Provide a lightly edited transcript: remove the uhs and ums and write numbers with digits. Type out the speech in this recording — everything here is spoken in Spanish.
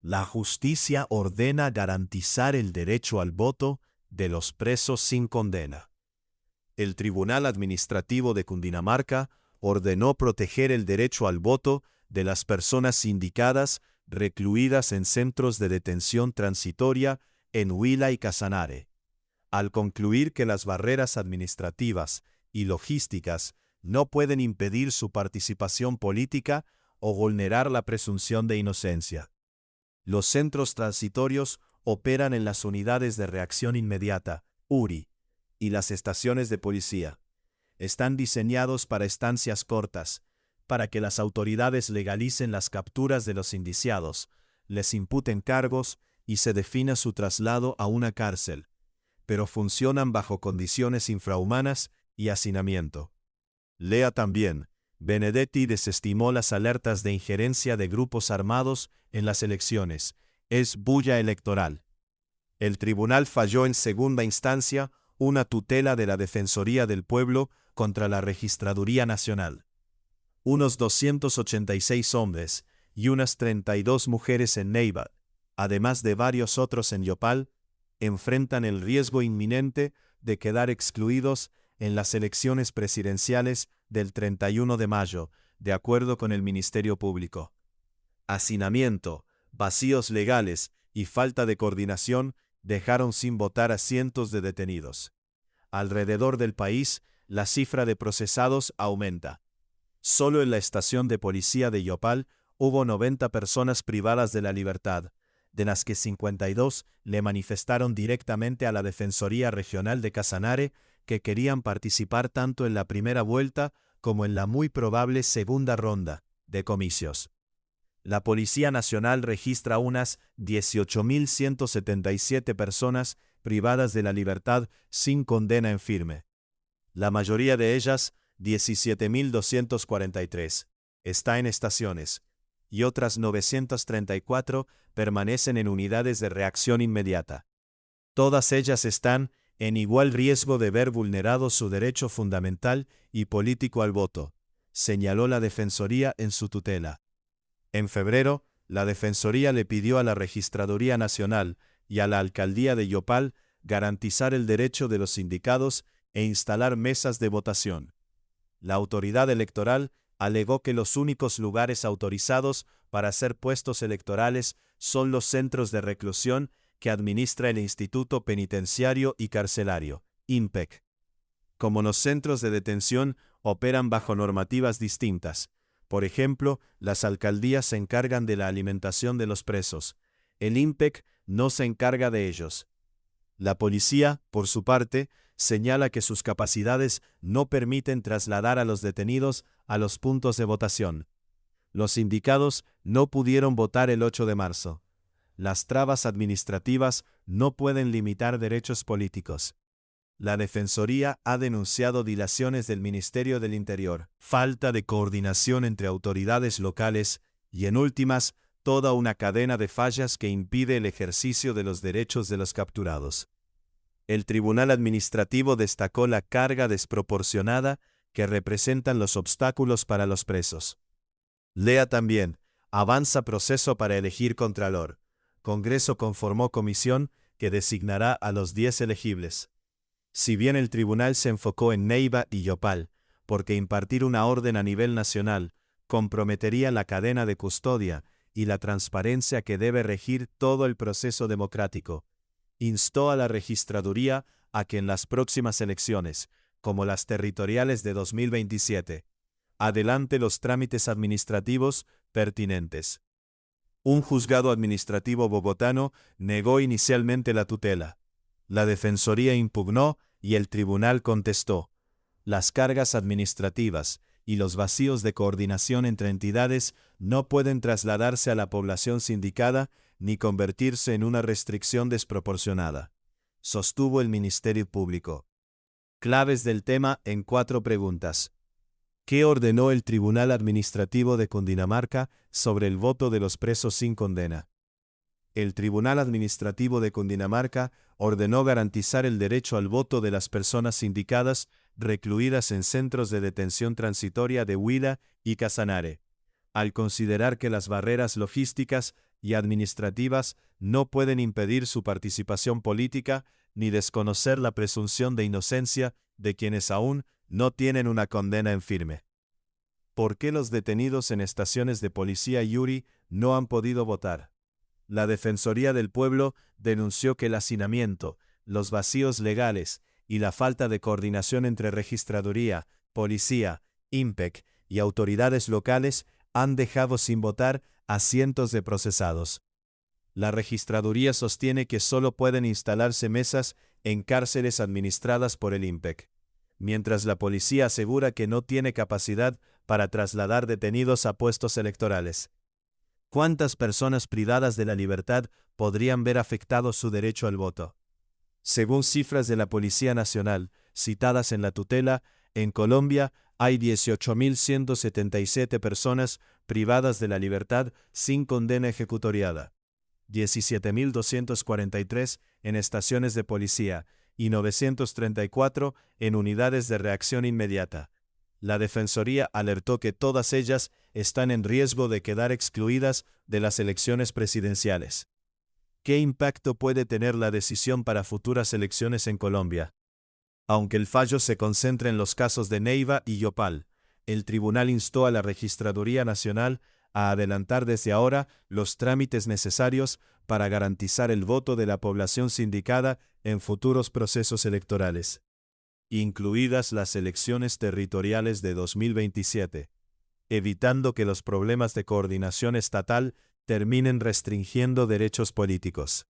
La justicia ordena garantizar el derecho al voto de los presos sin condena. El Tribunal Administrativo de Cundinamarca ordenó proteger el derecho al voto de las personas sindicadas recluidas en centros de detención transitoria en Huila y Casanare, al concluir que las barreras administrativas y logísticas no pueden impedir su participación política o vulnerar la presunción de inocencia. Los centros transitorios operan en las unidades de reacción inmediata, URI, y las estaciones de policía. Están diseñados para estancias cortas, para que las autoridades legalicen las capturas de los indiciados, les imputen cargos y se defina su traslado a una cárcel, pero funcionan bajo condiciones infrahumanas y hacinamiento. Lea también, Benedetti desestimó las alertas de injerencia de grupos armados en las elecciones. Es bulla electoral. El tribunal falló en segunda instancia una tutela de la Defensoría del Pueblo contra la Registraduría Nacional. Unos 286 hombres y unas 32 mujeres en Neiva, además de varios otros en Yopal, enfrentan el riesgo inminente de quedar excluidos en las elecciones presidenciales del 31 de mayo, de acuerdo con el Ministerio Público. Hacinamiento, vacíos legales y falta de coordinación dejaron sin votar a cientos de detenidos. Alrededor del país, la cifra de procesados aumenta. Solo en la estación de policía de Yopal hubo 90 personas privadas de la libertad, de las que 52 le manifestaron directamente a la Defensoría Regional de Casanare que querían participar tanto en la primera vuelta como en la muy probable segunda ronda de comicios. La Policía Nacional registra unas 18.177 personas privadas de la libertad sin condena en firme. La mayoría de ellas, 17.243, está en estaciones, y otras 934 permanecen en unidades de reacción inmediata. Todas ellas están en igual riesgo de ver vulnerado su derecho fundamental y político al voto, señaló la Defensoría en su tutela. En febrero, la Defensoría le pidió a la Registraduría Nacional y a la Alcaldía de Yopal garantizar el derecho de los sindicados e instalar mesas de votación. La autoridad electoral alegó que los únicos lugares autorizados para hacer puestos electorales son los centros de reclusión que administra el Instituto Penitenciario y Carcelario, INPEC. Como los centros de detención operan bajo normativas distintas, por ejemplo, las alcaldías se encargan de la alimentación de los presos, el INPEC no se encarga de ellos. La policía, por su parte, señala que sus capacidades no permiten trasladar a los detenidos a los puntos de votación. Los sindicados no pudieron votar el 8 de marzo. Las trabas administrativas no pueden limitar derechos políticos. La Defensoría ha denunciado dilaciones del Ministerio del Interior, falta de coordinación entre autoridades locales y, en últimas, toda una cadena de fallas que impide el ejercicio de los derechos de los capturados. El Tribunal Administrativo destacó la carga desproporcionada que representan los obstáculos para los presos. Lea también, avanza proceso para elegir contralor. Congreso conformó comisión que designará a los 10 elegibles. Si bien el tribunal se enfocó en Neiva y Yopal, porque impartir una orden a nivel nacional comprometería la cadena de custodia y la transparencia que debe regir todo el proceso democrático, instó a la Registraduría a que en las próximas elecciones, como las territoriales de 2027, adelante los trámites administrativos pertinentes. Un juzgado administrativo bogotano negó inicialmente la tutela. La Defensoría impugnó y el tribunal contestó. Las cargas administrativas y los vacíos de coordinación entre entidades no pueden trasladarse a la población sindicada ni convertirse en una restricción desproporcionada, sostuvo el Ministerio Público. Claves del tema en 4 preguntas. ¿Qué ordenó el Tribunal Administrativo de Cundinamarca sobre el voto de los presos sin condena? El Tribunal Administrativo de Cundinamarca ordenó garantizar el derecho al voto de las personas sindicadas recluidas en centros de detención transitoria de Huila y Casanare, al considerar que las barreras logísticas y administrativas no pueden impedir su participación política ni desconocer la presunción de inocencia de quienes aún no tienen una condena en firme. ¿Por qué los detenidos en estaciones de policía Yuri no han podido votar? La Defensoría del Pueblo denunció que el hacinamiento, los vacíos legales y la falta de coordinación entre registraduría, policía, IMPEC y autoridades locales han dejado sin votar a cientos de procesados. La registraduría sostiene que solo pueden instalarse mesas en cárceles administradas por el IMPEC, mientras la policía asegura que no tiene capacidad para trasladar detenidos a puestos electorales. ¿Cuántas personas privadas de la libertad podrían ver afectado su derecho al voto? Según cifras de la Policía Nacional, citadas en la tutela, en Colombia hay 18.177 personas privadas de la libertad sin condena ejecutoriada, 17.243 en estaciones de policía y 934 en unidades de reacción inmediata. La Defensoría alertó que todas ellas están en riesgo de quedar excluidas de las elecciones presidenciales. ¿Qué impacto puede tener la decisión para futuras elecciones en Colombia? Aunque el fallo se concentra en los casos de Neiva y Yopal, el tribunal instó a la Registraduría Nacional a adelantar desde ahora los trámites necesarios para garantizar el voto de la población sindicada en futuros procesos electorales, incluidas las elecciones territoriales de 2027, evitando que los problemas de coordinación estatal terminen restringiendo derechos políticos.